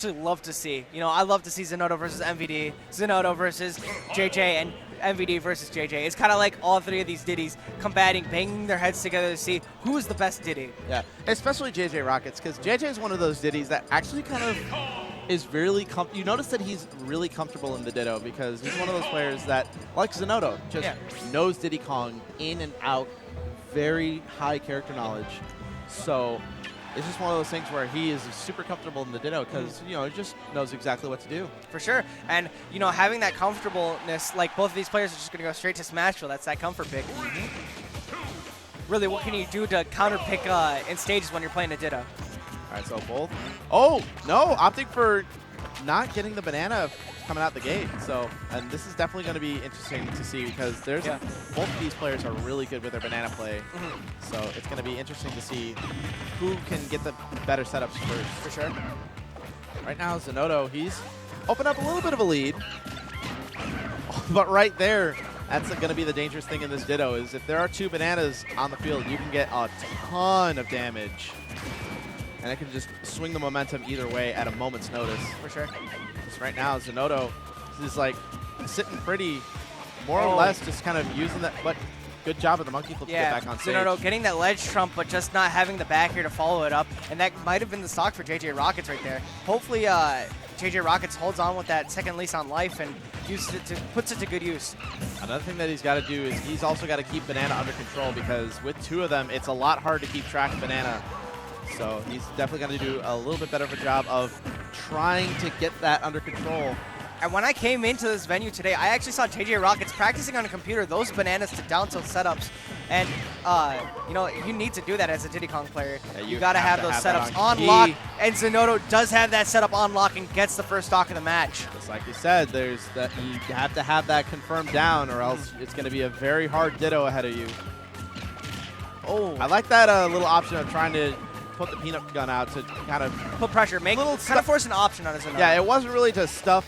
actually love to see. You know, I love to see Zinoto versus MVD, Zinoto versus JJ, and MVD versus JJ. It's kind of like all three of these Diddies combating, banging their heads together to see who's the best Diddy. Yeah, especially JJROCKETS, because JJ is one of those Diddies that actually kind of is really you notice that he's really comfortable in the Ditto because he's one of those players that, like Zinoto, just knows Diddy Kong in and out, very high character knowledge. So it's just one of those things where he is super comfortable in the Ditto because, you know, he just knows exactly what to do. For sure. And, you know, having that comfortableness, like both of these players are just going to go straight to Smashville. That's that comfort pick. Really, what can you do to counter pick in stages when you're playing a Ditto? All right, so both. Oh, no, opting for not getting the banana coming out the gate. So, and this is definitely going to be interesting to see because there's both of these players are really good with their banana play. So it's going to be interesting to see who can get the better setups first. For sure. Right now, Zinoto, he's opened up a little bit of a lead. But right there, that's going to be the dangerous thing in this Ditto is if there are two bananas on the field, you can get a ton of damage. And it can just swing the momentum either way at a moment's notice. For sure. Just right now, Zinoto is like sitting pretty, more or less just kind of using that. But good job of the monkey flip to get back on stage. Zinoto getting that ledge trump, but just not having the back here to follow it up. And that might have been the stock for JJROCKETS right there. Hopefully, JJROCKETS holds on with that second lease on life and uses it puts it to good use. Another thing that he's got to do is he's also got to keep Banana under control because with two of them, it's a lot hard to keep track of Banana. So he's definitely going to do a little bit better of a job of trying to get that under control. And when I came into this venue today, I actually saw JJROCKETS practicing on a computer those bananas to down tilt setups. And, you know, you need to do that as a Diddy Kong player. Yeah, you got to have those setups on lock. And Zinoto does have that setup on lock and gets the first stock of the match. Just like you said, there's that you have to have that confirmed down or else it's going to be a very hard Ditto ahead of you. Oh, I like that little option of trying to put the peanut gun out to kind of put pressure, kind of force an option on his Zinoto. Yeah, it wasn't really to stuff.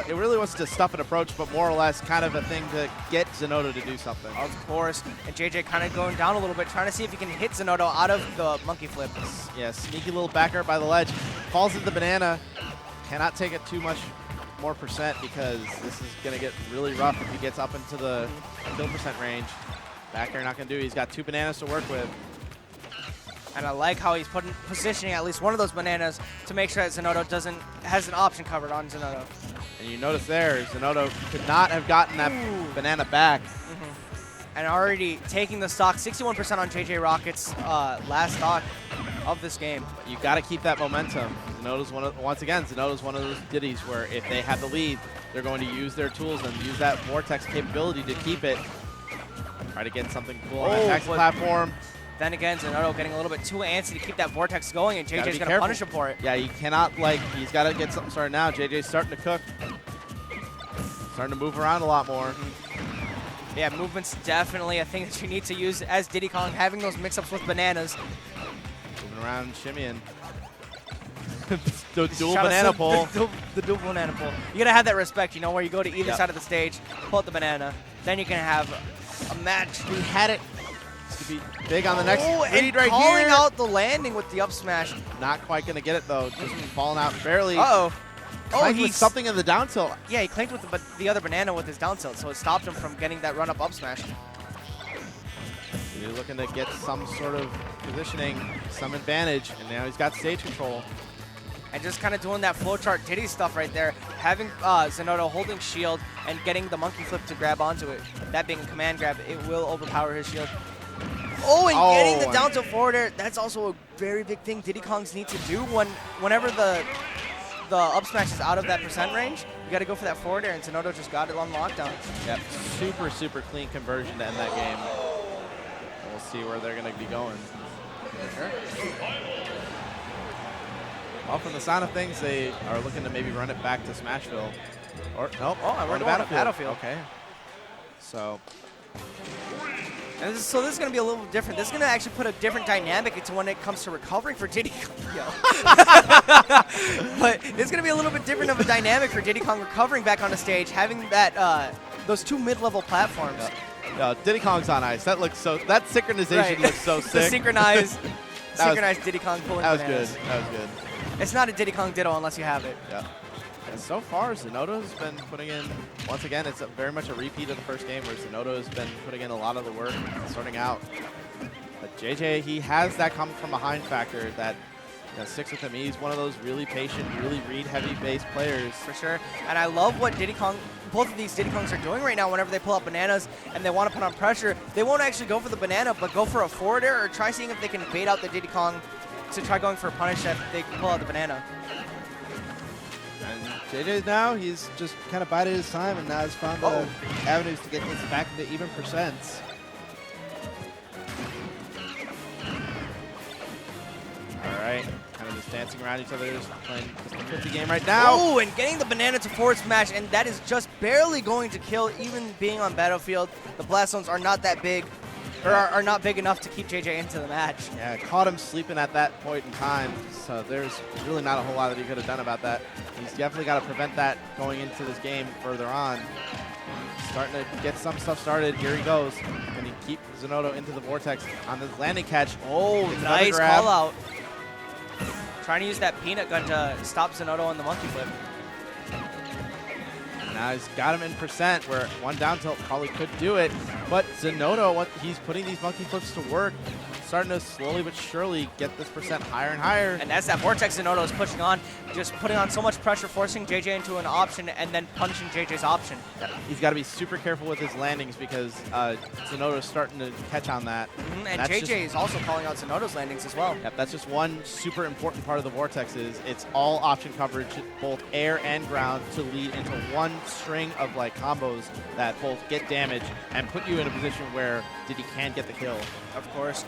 It really was to stuff an approach, but more or less kind of a thing to get Zinoto to do something. Of course, and JJ kind of going down a little bit, trying to see if he can hit Zinoto out of the monkey flip. Yeah, sneaky little backer by the ledge, falls into the banana. Cannot take it too much more percent because this is going to get really rough if he gets up into the kill percent range. Backer not going to do. He's got two bananas to work with. And I like how he's positioning at least one of those bananas to make sure that Zinoto has an option covered on Zinoto. And you notice there, Zinoto could not have gotten that banana back. And already taking the stock, 61% on JJROCKETS last stock of this game. You got to keep that momentum. Zinoto's once again, Zinoto's one of those Diddies where if they have the lead, they're going to use their tools and use that vortex capability to keep it. Try to get something cool on the taxi platform. Then again, Zinoto getting a little bit too antsy to keep that vortex going, and JJ's going to punish him for it. Yeah, you cannot, like, he's got to get something started now. JJ's starting to cook. Starting to move around a lot more. Yeah, movement's definitely a thing that you need to use as Diddy Kong, having those mix-ups with bananas. Moving around, shimmying. The dual banana pull. The dual banana pull. You got to have that respect, you know, where you go to either side of the stage, pull out the banana, then you can have a match. He had it. To be big on the next read right calling here. Out the landing with the up smash. Not quite going to get it, though. Just falling out barely. Uh-oh. Oh, he's something in the down tilt. Yeah, he claimed with the other banana with his down tilt, so it stopped him from getting that run-up up smash. He's looking to get some sort of positioning, some advantage, and now he's got stage control. And just kind of doing that flowchart Diddy stuff right there, having Zinoto holding shield and getting the monkey flip to grab onto it. That being a command grab, it will overpower his shield. Oh, and getting the down tilt forward air, that's also a very big thing Diddy Kongs need to do whenever the up smash is out of that percent range. You got to go for that forward air, and Zinoto just got it on lockdown. Yep, super, super clean conversion to end that game. We'll see where they're going to be going. Sure. Well, from the sound of things, they are looking to maybe run it back to Smashville. Or, nope, we're going to Battlefield. Okay. So... And so this is going to be a little different. This is going to actually put a different dynamic into when it comes to recovering for Diddy Kong. But it's going to be a little bit different of a dynamic for Diddy Kong recovering back on the stage, having that those two mid-level platforms. Yeah, Diddy Kong's on ice. That looks so. That synchronization looks so sick. The synchronized Diddy Kong pulling. That was good. That was good. It's not a Diddy Kong Ditto unless you have it. Yeah. And so far, Zinoto's been putting in, once again, it's very much a repeat of the first game where Zinoto's been putting in a lot of the work starting out. But JJ, he has that come from behind factor that sticks with him. He's one of those really patient, really read-heavy base players. For sure. And I love what Diddy Kong, both of these Diddy Kongs are doing right now whenever they pull up bananas and they want to put on pressure. They won't actually go for the banana, but go for a forward air or try seeing if they can bait out the Diddy Kong to try going for a punish if they can pull out the banana. And JJ's now, he's just kind of bided his time and now has found the avenues to get this back into even percents. All right, kind of just dancing around each other, just playing just a 50 game right now. Oh, and getting the banana to forward smash, and that is just barely going to kill, even being on battlefield. The blast zones are not that big, or are not big enough to keep JJ into the match. Yeah, caught him sleeping at that point in time, so there's really not a whole lot that he could have done about that. He's definitely got to prevent that going into this game further on. Starting to get some stuff started. Here he goes. Can he keep Zinoto into the vortex on this landing catch? Oh, nice call out. Trying to use that peanut gun to stop Zinoto on the monkey flip. Now he's got him in percent where one down tilt probably could do it. But Zinoto, he's putting these monkey flips to work. Starting to slowly but surely get this percent higher and higher. And that's that vortex Zinoto is pushing on, just putting on so much pressure, forcing JJ into an option and then punishing JJ's option. He's got to be super careful with his landings because Zinoto's starting to catch on that. And JJ is also calling out Zinoto's landings as well. Yep, that's just one super important part of the vortex is it's all option coverage, both air and ground, to lead into one string of like combos that both get damage and put you in a position where Diddy can get the kill. Of course.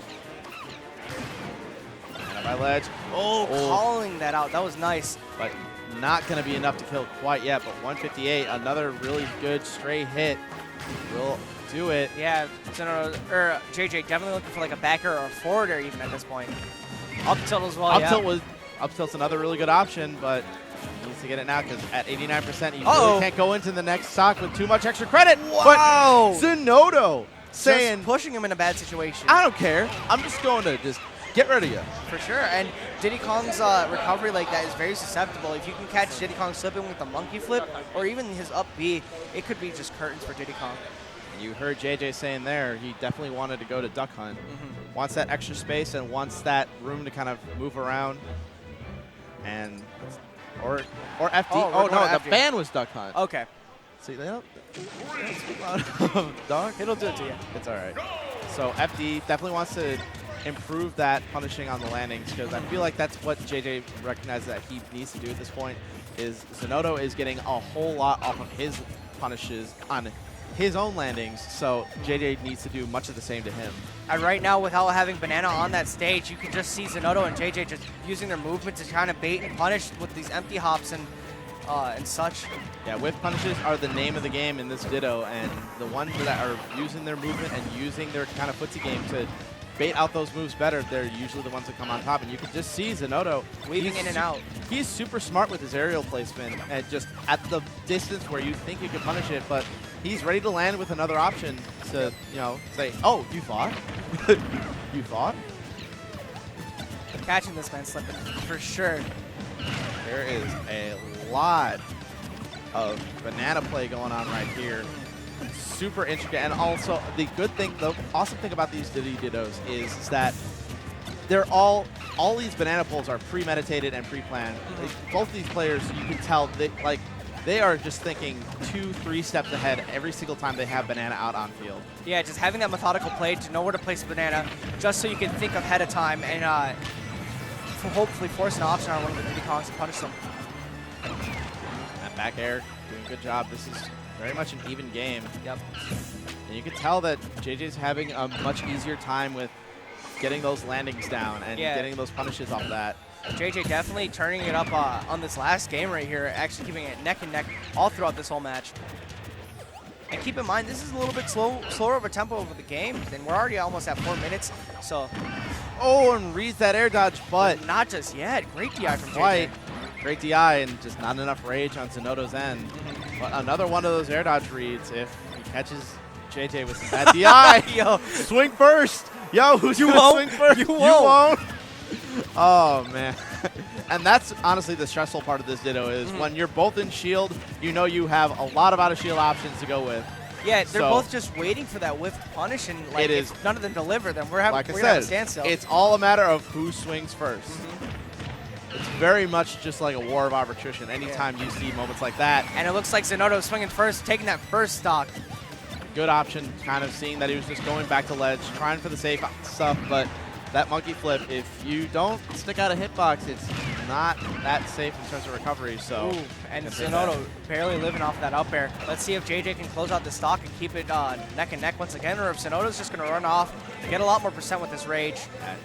By ledge. Oh, calling that out. That was nice. But not going to be enough to kill quite yet. But 158, another really good stray hit will do it. Yeah, JJ definitely looking for like a backer or a forwarder even at this point. Up tilt as well. Up tilt's another really good option, but he needs to get it now because at 89%, he really can't go into the next stock with too much extra credit. Wow! But Zinoto saying, just pushing him in a bad situation. I don't care. I'm just going to just get rid of you. For sure, and Diddy Kong's recovery like that is very susceptible. If you can catch Diddy Kong slipping with a monkey flip or even his up B, it could be just curtains for Diddy Kong. You heard JJ saying there, he definitely wanted to go to Duck Hunt. Wants that extra space and wants that room to kind of move around. And or FD. Oh no, the ban was Duck Hunt. Okay. See, they don't. Dog? It'll do it to you. It's all right. So FD definitely wants to improve that punishing on the landings because I feel like that's what JJ recognizes that he needs to do at this point is Zinoto is getting a whole lot off of his punishes on his own landings, so JJ needs to do much of the same to him. And right now, without having Banana on that stage, you can just see Zinoto and JJ just using their movement to kind of bait and punish with these empty hops and such. Yeah, whiff punishes are the name of the game in this Ditto, and the ones that are using their movement and using their kind of footsie game to bait out those moves better, they're usually the ones that come on top. And you can just see Zinoto weaving in and out. He's super smart with his aerial placement and just at the distance where you think you can punish it, but he's ready to land with another option to, say, oh, you thought? You thought? Catching this man slipping, for sure. There is a lot of banana play going on right here. Super intricate, and also the good thing, the awesome thing about these Diddy Dittos is that they're all these banana pulls are premeditated and pre-planned. Both these players, you can tell they are just thinking 2-3 steps ahead every single time they have banana out on field. Yeah, just having that methodical play to know where to place a banana, just so you can think ahead of time and hopefully force an option on one of the Diddy Kongs to punish them. That back air, doing a good job. This is very much an even game. Yep. And you can tell that JJ's having a much easier time with getting those landings down and getting those punishes off of that. JJ definitely turning it up on this last game right here, actually keeping it neck and neck all throughout this whole match. And keep in mind, this is a little bit slower of a tempo of the game, and we're already almost at 4 minutes, so. Oh, and reads that air dodge, but not just yet. Great DI from JJ. Great DI, and just not enough rage on Zinoto's end. But another one of those air dodge reads if he catches JJ with some bad DI. Yo. Swing first. Yo, who's going to swing first? You won't. Oh, man. And that's honestly the stressful part of this Ditto is when you're both in shield, you know you have a lot of out-of-shield options to go with. Yeah, they're So- both just waiting for that whiff punish, and like, It is- if none of them deliver, then we're Like I gonna have a said, standstill. it's all a matter of who swings first. It's very much just like a war of arbitration anytime you see moments like that. And it looks like Zinoto swinging first, taking that first stock. Good option, kind of seeing that he was just going back to ledge, trying for the safe stuff, but that monkey flip, if you don't stick out a hitbox, it's not that safe in terms of recovery, so. Ooh, and Zinoto barely living off that up air. Let's see if JJ can close out the stock and keep it neck and neck once again, or if Zinoto's just going to run off, get a lot more percent with this rage.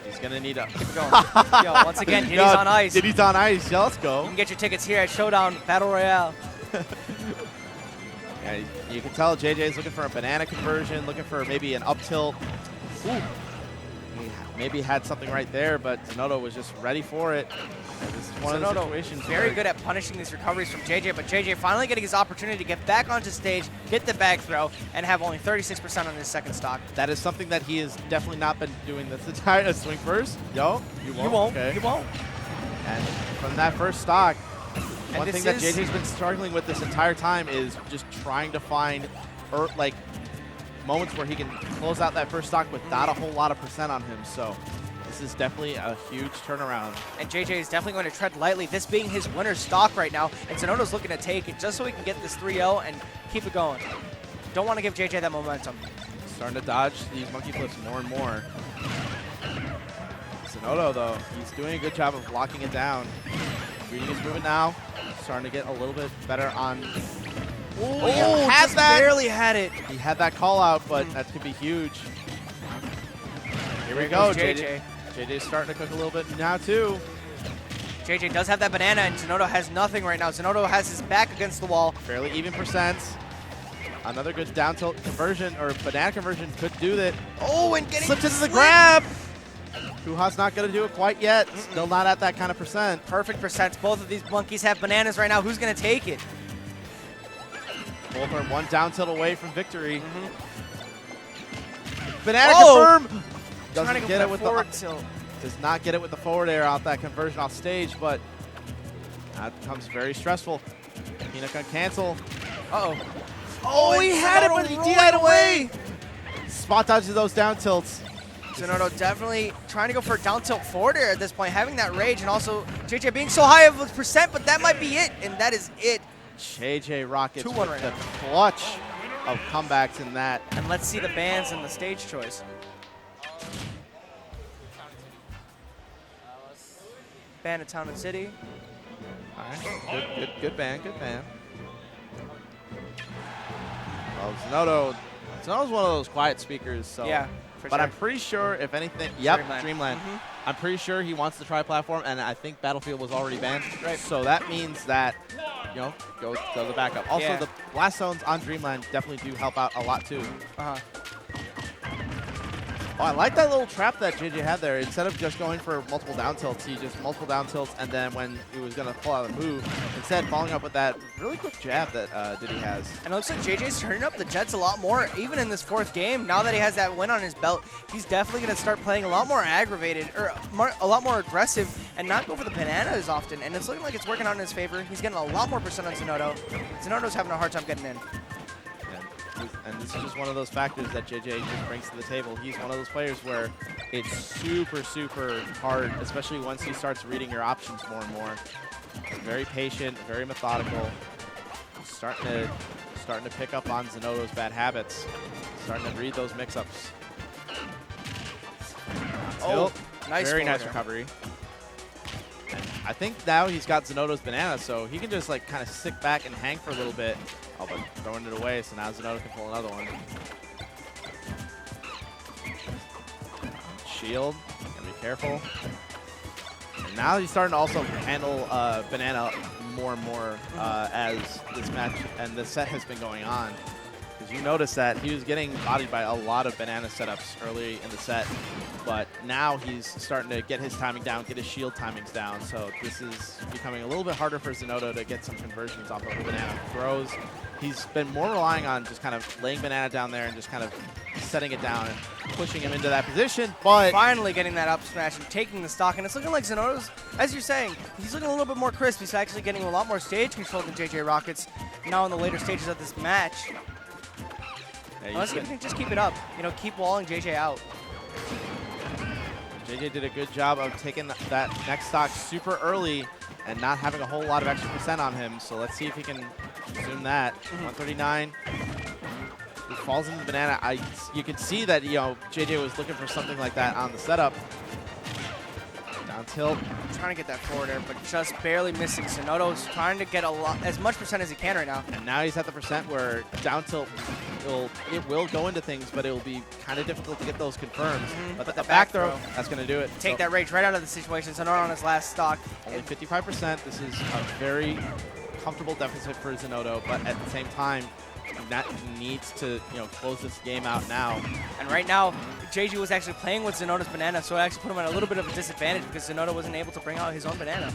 He's going to need a... Keep it going. Yo, once again, Diddy's on ice. Diddy's on ice. Yeah, let's go. You can get your tickets here at Showdown Battle Royale. Yeah, you can tell JJ's looking for a banana conversion, looking for maybe an up tilt. Ooh. He maybe had something right there, but Zinoto was just ready for it. This is one of the situations very where- good at punishing these recoveries from JJ, but JJ finally getting his opportunity to get back onto stage, get the bag throw, and have only 36% on his second stock. That is something that he has definitely not been doing this entire swing first. Yo, you won't. You won't. Okay. You won't. And from that first stock, And one this thing that is- JJ's been struggling with this entire time is just trying to find like moments where he can close out that first stock without a whole lot of percent on him. So this is definitely a huge turnaround. And JJ is definitely going to tread lightly, this being his winner's stock right now. And Zinoto's looking to take it just so he can get this 3-0 and keep it going. Don't want to give JJ that momentum. Starting to dodge these monkey flips more and more. Zinoto, though, he's doing a good job of locking it down. Reading his movement now. Starting to get a little bit better on... Oh, had just that. barely had it. He had that call out, but that could be huge. Here we There go, goes JJ. JJ's starting to cook a little bit now, too. JJ does have that banana, and Zinoto has nothing right now. Zinoto has his back against the wall. Fairly even percents. Another good down tilt conversion, or banana conversion could do that. Oh, and getting Slipped into the slipped. grab. Kuha's not going to do it quite yet. Still not at that kind of percent. Perfect percents. Both of these monkeys have bananas right now. Who's going to take it? Both are one down tilt away from victory. Banana confirm. Trying to Doesn't go get for it that with forward the tilt. does not get it with the forward air off that conversion off stage, but that becomes very stressful. Hina can cancel. Uh-oh. Oh, he had it, Zinoto but he rolling DI'd away. Spot dodges those down tilts. Zinoto definitely trying to go for a down tilt forward air at this point, having that rage, and also JJ being so high of a percent, but that might be it, and that is it. JJROCKETS 2-1 with right the now. clutch of comebacks in that. And let's see the bands and the stage choice. Band of Town and City. All right, good band, good band. Well, Zinoto's one of those quiet speakers, so. Yeah, for But sure. I'm pretty sure, if anything, yep, Dreamland. Dreamland. I'm pretty sure he wants to try platform, and I think Battlefield was already banned. Right. So that means that, you know, go the backup. Also, Yeah. the blast zones on Dreamland definitely do help out a lot too. Uh-huh. Oh, I like that little trap that JJ had there. Instead of just going for multiple down tilts, he just multiple down tilts, and then when he was going to pull out a move, instead following up with that really quick jab that Diddy has. And it looks like JJ's turning up the Jets a lot more, even in this fourth game. Now that he has that win on his belt, he's definitely going to start playing a lot more aggravated, or a lot more aggressive, and not go for the banana as often. And it's looking like it's working out in his favor. He's getting a lot more percent on Zinoto. Zinoto's having a hard time getting in. And this is just one of those factors that JJ just brings to the table. He's one of those players where it's super, super hard, especially once he starts reading your options more and more. He's very patient, very methodical. Starting to pick up on Zinoto's bad habits. Starting to read those mix-ups. Oh, nice Very forward nice air. recovery. And I think now he's got Zinoto's banana, so he can just like kind of sit back and hang for a little bit. Oh, but throwing it away, so now Zinoto can pull another one. Shield, gotta be careful. And now he's starting to also handle banana more and more as this match and this set has been going on. Because you notice that he was getting bodied by a lot of banana setups early in the set. but now he's starting to get his timing down, get his shield timings down. So this is becoming a little bit harder for Zinoto to get some conversions off of the banana throws. He's been more relying on just kind of laying banana down there and just kind of setting it down and pushing him into that position. But finally getting that up smash and taking the stock. And it's looking like Zinoto's, as you're saying, he's looking a little bit more crisp. He's actually getting a lot more stage control than JJROCKETS now in the later stages of this match. yeah, Let's see if we can just keep it up. You know, keep walling JJ out. JJ did a good job of taking that next stock super early and not having a whole lot of extra percent on him. So let's see if he can zoom that. 139. He falls into the banana. You can see that, you know, JJ was looking for something like that on the setup. Down tilt. Trying to get that forward air, but just barely missing. Zinoto's trying to get as much percent as he can right now. And now he's at the percent where down tilt, it will go into things, but it will be kind of difficult to get those confirmed. But the back throw, that's going to do it. Take that rage right out of the situation. Zinoto on his last stock. Only 55%. This is a very comfortable deficit for Zinoto, but at the same time, that needs to, you know, close this game out now. And right now, JJ was actually playing with Zinoto's banana, so it actually put him at a little bit of a disadvantage because Zinoto wasn't able to bring out his own banana.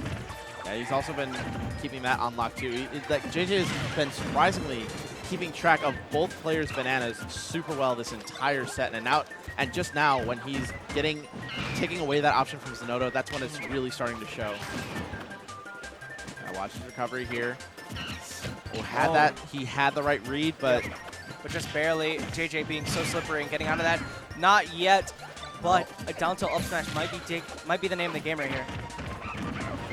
Yeah, he's also been keeping that on lock too. JJ has been surprisingly keeping track of both players' bananas super well this entire set, and just now when he's taking away that option from Zinoto, that's when it's really starting to show. Watch his recovery here. He had the right read, but just barely. JJ being so slippery and getting out of that. Not yet, but a down tilt up smash might be the name of the game right here.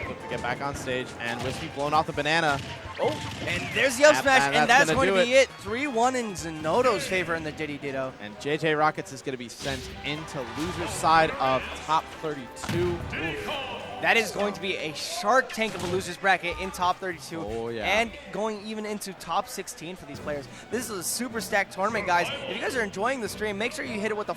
Look to get back on stage, and Wispy blown off the banana. Oh, and there's the up smash, and that's going to be it. 3-1 in Zinoto's favor in the Diddy Ditto. And JJROCKETS is going to be sent into loser's side of top 32. Oof. That is going to be a Shark Tank of a loser's bracket in top 32. Oh, yeah. And going even into top 16 for these players. This is a super stacked tournament, guys. If you guys are enjoying the stream, make sure you hit it with a